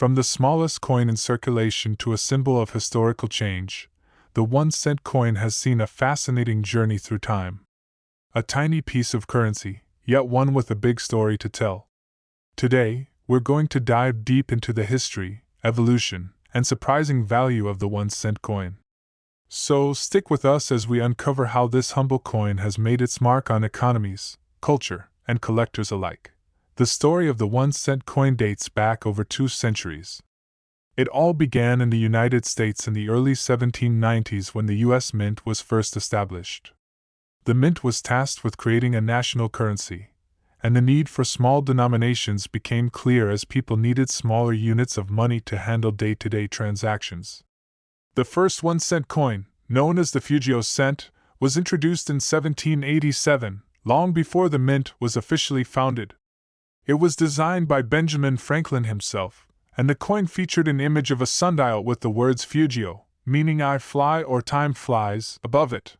From the smallest coin in circulation to a symbol of historical change, the 1-cent coin has seen a fascinating journey through time. A tiny piece of currency, yet one with a big story to tell. Today, we're going to dive deep into the history, evolution, and surprising value of the 1-cent coin. So stick with us as we uncover how this humble coin has made its mark on economies, culture, and collectors alike. The story of the 1-cent coin dates back over 2 centuries. It all began in the United States in the early 1790s when the U.S. Mint was first established. The Mint was tasked with creating a national currency, and the need for small denominations became clear as people needed smaller units of money to handle day-to-day transactions. The first 1-cent coin, known as the Fugio cent, was introduced in 1787, long before the Mint was officially founded. It was designed by Benjamin Franklin himself, and the coin featured an image of a sundial with the words Fugio, meaning I fly or time flies, above it.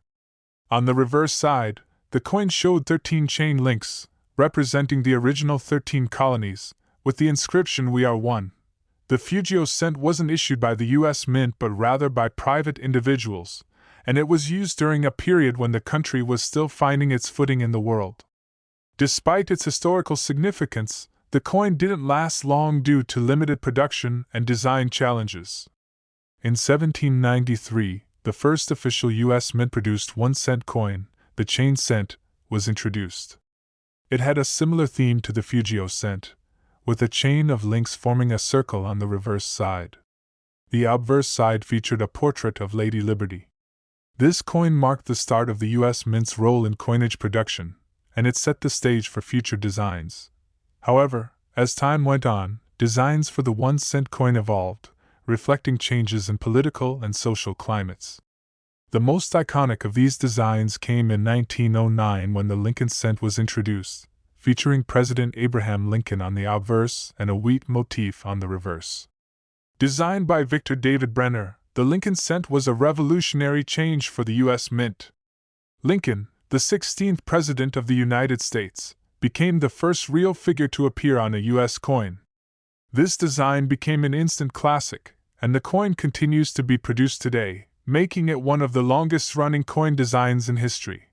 On the reverse side, the coin showed 13 chain links, representing the original 13 colonies, with the inscription We Are One. The Fugio cent wasn't issued by the U.S. Mint but rather by private individuals, and it was used during a period when the country was still finding its footing in the world. Despite its historical significance, the coin didn't last long due to limited production and design challenges. In 1793, the first official U.S. Mint-produced 1-cent coin, the chain cent, was introduced. It had a similar theme to the Fugio cent, with a chain of links forming a circle on the reverse side. The obverse side featured a portrait of Lady Liberty. This coin marked the start of the U.S. Mint's role in coinage production, and it set the stage for future designs. However, as time went on, designs for the 1-cent coin evolved, reflecting changes in political and social climates. The most iconic of these designs came in 1909 when the Lincoln cent was introduced, featuring President Abraham Lincoln on the obverse and a wheat motif on the reverse. Designed by Victor David Brenner, the Lincoln cent was a revolutionary change for the U.S. Mint. Lincoln, the 16th President of the United States, became the first real figure to appear on a U.S. coin. This design became an instant classic, and the coin continues to be produced today, making it one of the longest-running coin designs in history.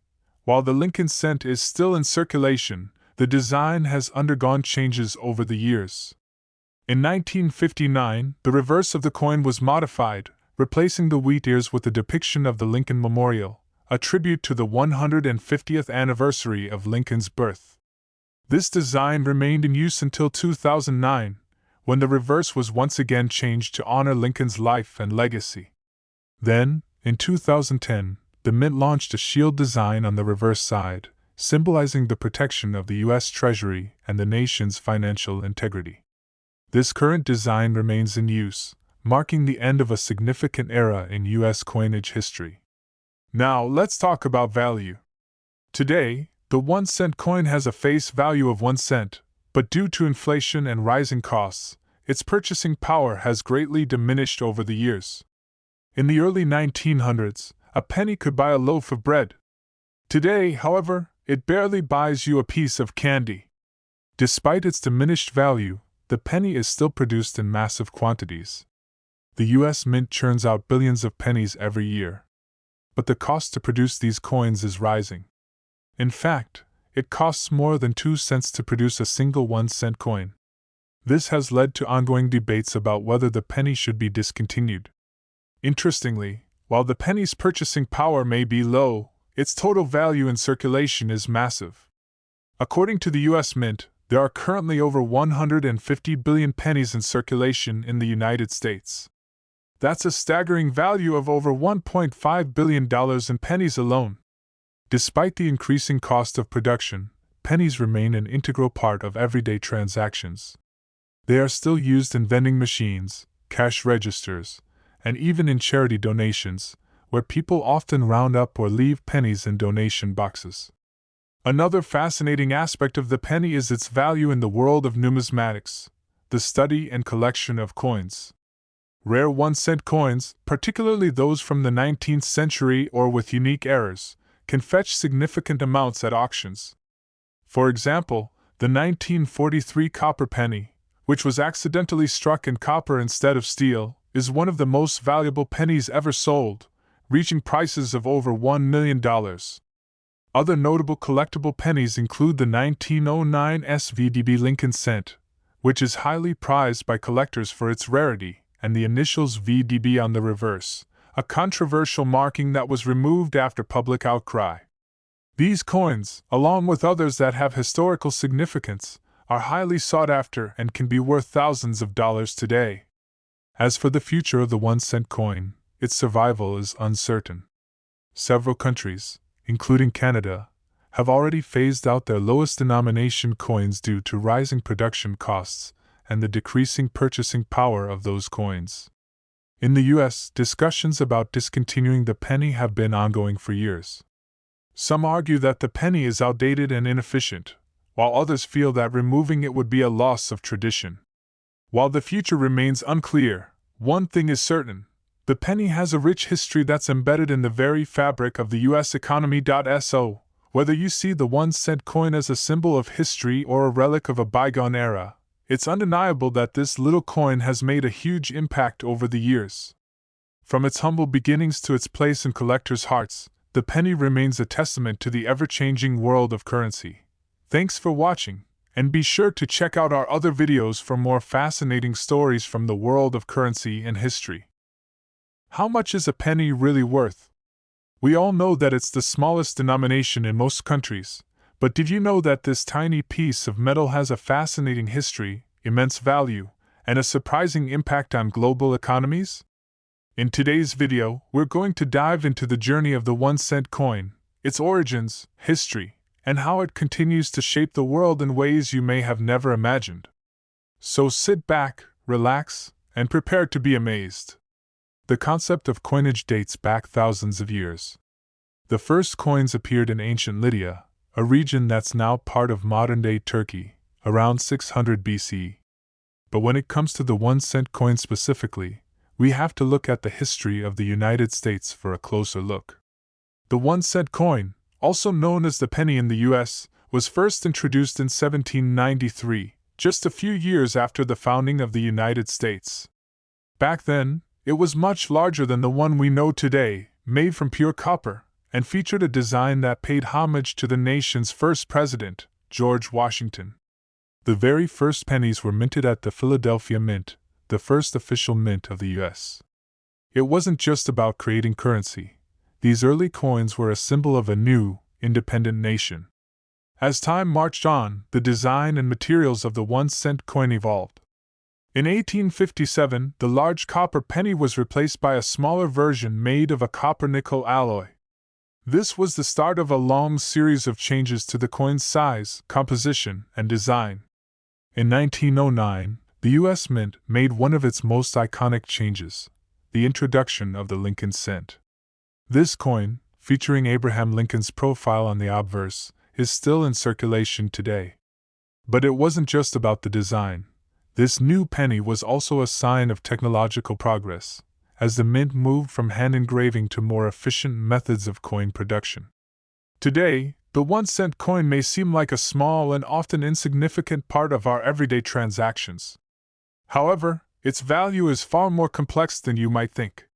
While the Lincoln cent is still in circulation, the design has undergone changes over the years. In 1959, the reverse of the coin was modified, replacing the wheat ears with a depiction of the Lincoln Memorial, a tribute to the 150th anniversary of Lincoln's birth. This design remained in use until 2009, when the reverse was once again changed to honor Lincoln's life and legacy. Then, in 2010, the Mint launched a shield design on the reverse side, symbolizing the protection of the U.S. Treasury and the nation's financial integrity. This current design remains in use, marking the end of a significant era in U.S. coinage history. Now, let's talk about value. Today, the 1-cent coin has a face value of 1 cent, but due to inflation and rising costs, its purchasing power has greatly diminished over the years. In the early 1900s, a penny could buy a loaf of bread. Today, however, it barely buys you a piece of candy. Despite its diminished value, the penny is still produced in massive quantities. The U.S. Mint churns out billions of pennies every year. But the cost to produce these coins is rising. In fact, it costs more than 2 cents to produce a single 1-cent coin. This has led to ongoing debates about whether the penny should be discontinued. Interestingly, while the penny's purchasing power may be low, its total value in circulation is massive. According to the U.S. Mint, there are currently over 150 billion pennies in circulation in the United States. That's a staggering value of over $1.5 billion in pennies alone. Despite the increasing cost of production, pennies remain an integral part of everyday transactions. They are still used in vending machines, cash registers, and even in charity donations, where people often round up or leave pennies in donation boxes. Another fascinating aspect of the penny is its value in the world of numismatics, the study and collection of coins. Rare 1-cent coins, particularly those from the 19th century or with unique errors, can fetch significant amounts at auctions. For example, the 1943 copper penny, which was accidentally struck in copper instead of steel, is one of the most valuable pennies ever sold, reaching prices of over $1 million. Other notable collectible pennies include the 1909 SVDB Lincoln cent, which is highly prized by collectors for its rarity, and the initials VDB on the reverse, a controversial marking that was removed after public outcry. These coins, along with others that have historical significance, are highly sought after and can be worth thousands of dollars today. As for the future of the 1-cent coin, its survival is uncertain. Several countries, including Canada, have already phased out their lowest denomination coins due to rising production costs and the decreasing purchasing power of those coins. In the US, discussions about discontinuing the penny have been ongoing for years. Some argue that the penny is outdated and inefficient, while others feel that removing it would be a loss of tradition. While the future remains unclear, one thing is certain: the penny has a rich history that's embedded in the very fabric of the US economy. So, whether you see the 1-cent coin as a symbol of history or a relic of a bygone era, it's undeniable that this little coin has made a huge impact over the years. From its humble beginnings to its place in collectors' hearts, the penny remains a testament to the ever-changing world of currency. Thanks for watching, and be sure to check out our other videos for more fascinating stories from the world of currency and history. How much is a penny really worth? We all know that it's the smallest denomination in most countries, but did you know that this tiny piece of metal has a fascinating history, immense value, and a surprising impact on global economies? In today's video, we're going to dive into the journey of the 1-cent coin, its origins, history, and how it continues to shape the world in ways you may have never imagined. So sit back, relax, and prepare to be amazed. The concept of coinage dates back thousands of years. The first coins appeared in ancient Lydia, a region that's now part of modern-day Turkey, around 600 BC. But when it comes to the 1-cent coin specifically, we have to look at the history of the United States for a closer look. The 1-cent coin, also known as the penny in the US, was first introduced in 1793, just a few years after the founding of the United States. Back then, it was much larger than the one we know today, made from pure copper, and featured a design that paid homage to the nation's first president, George Washington. The very first pennies were minted at the Philadelphia Mint, the first official mint of the US. It wasn't just about creating currency. These early coins were a symbol of a new, independent nation. As time marched on, the design and materials of the 1-cent coin evolved. In 1857, the large copper penny was replaced by a smaller version made of a copper-nickel alloy. This was the start of a long series of changes to the coin's size, composition, and design. In 1909, the US Mint made one of its most iconic changes: the introduction of the Lincoln cent. This coin, featuring Abraham Lincoln's profile on the obverse, is still in circulation today. But it wasn't just about the design. This new penny was also a sign of technological progress, as the mint moved from hand engraving to more efficient methods of coin production. Today, the 1-cent coin may seem like a small and often insignificant part of our everyday transactions. However, its value is far more complex than you might think.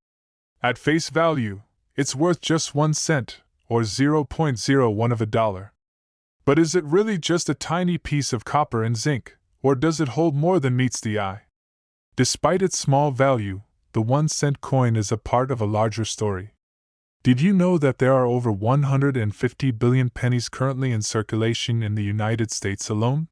At face value, it's worth just 1 cent, or 0.01 of a dollar. But is it really just a tiny piece of copper and zinc, or does it hold more than meets the eye? Despite its small value, the 1-cent coin is a part of a larger story. Did you know that there are over 150 billion pennies currently in circulation in the United States alone?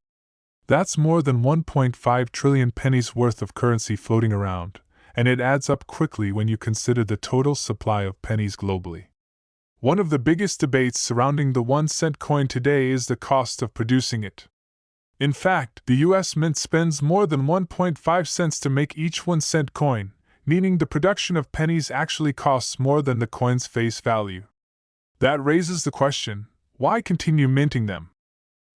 That's more than 1.5 trillion pennies worth of currency floating around, and it adds up quickly when you consider the total supply of pennies globally. One of the biggest debates surrounding the 1-cent coin today is the cost of producing it. In fact, the US Mint spends more than 1.5 cents to make each 1-cent coin, meaning the production of pennies actually costs more than the coin's face value. That raises the question, why continue minting them?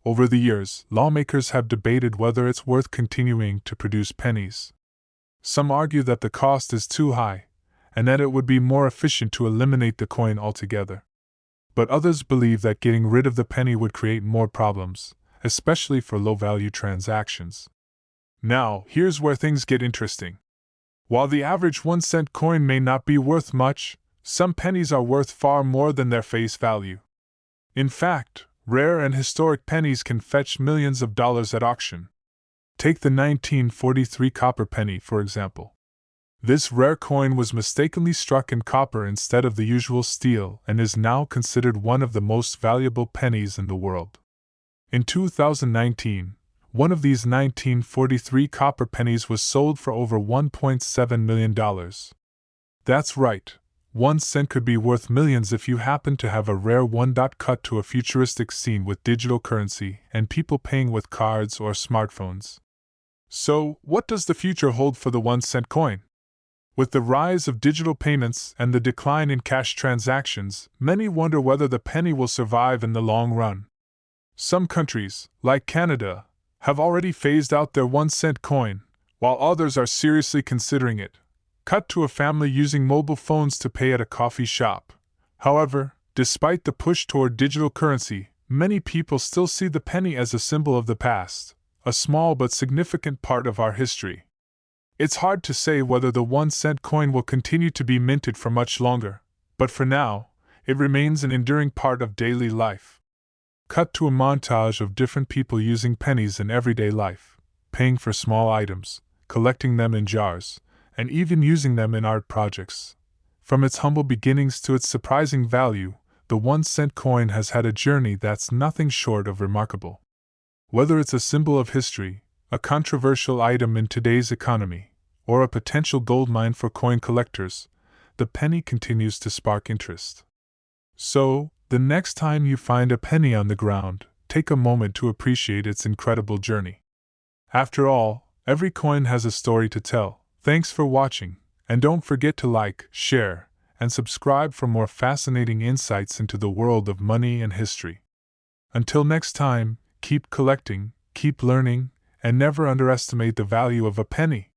Over the years, lawmakers have debated whether it's worth continuing to produce pennies. Some argue that the cost is too high, and that it would be more efficient to eliminate the coin altogether. But others believe that getting rid of the penny would create more problems, especially for low-value transactions. Now, here's where things get interesting. While the average 1-cent coin may not be worth much, some pennies are worth far more than their face value. In fact, rare and historic pennies can fetch millions of dollars at auction. Take the 1943 copper penny, for example. This rare coin was mistakenly struck in copper instead of the usual steel and is now considered one of the most valuable pennies in the world. In 2019, one of these 1943 copper pennies was sold for over $1.7 million. That's right, 1 cent could be worth millions if you happen to have a rare one. Cut to a futuristic scene with digital currency and people paying with cards or smartphones. So, what does the future hold for the 1-cent coin? With the rise of digital payments and the decline in cash transactions, many wonder whether the penny will survive in the long run. Some countries, like Canada, have already phased out their 1-cent coin, while others are seriously considering it. Cut to a family using mobile phones to pay at a coffee shop. However, despite the push toward digital currency, many people still see the penny as a symbol of the past, a small but significant part of our history. It's hard to say whether the 1-cent coin will continue to be minted for much longer, but for now, it remains an enduring part of daily life. Cut to a montage of different people using pennies in everyday life, paying for small items, collecting them in jars, and even using them in art projects. From its humble beginnings to its surprising value, the 1-cent coin has had a journey that's nothing short of remarkable. Whether it's a symbol of history, a controversial item in today's economy, or a potential goldmine for coin collectors, the penny continues to spark interest. So, the next time you find a penny on the ground, take a moment to appreciate its incredible journey. After all, every coin has a story to tell. Thanks for watching, and don't forget to like, share, and subscribe for more fascinating insights into the world of money and history. Until next time, keep collecting, keep learning, and never underestimate the value of a penny.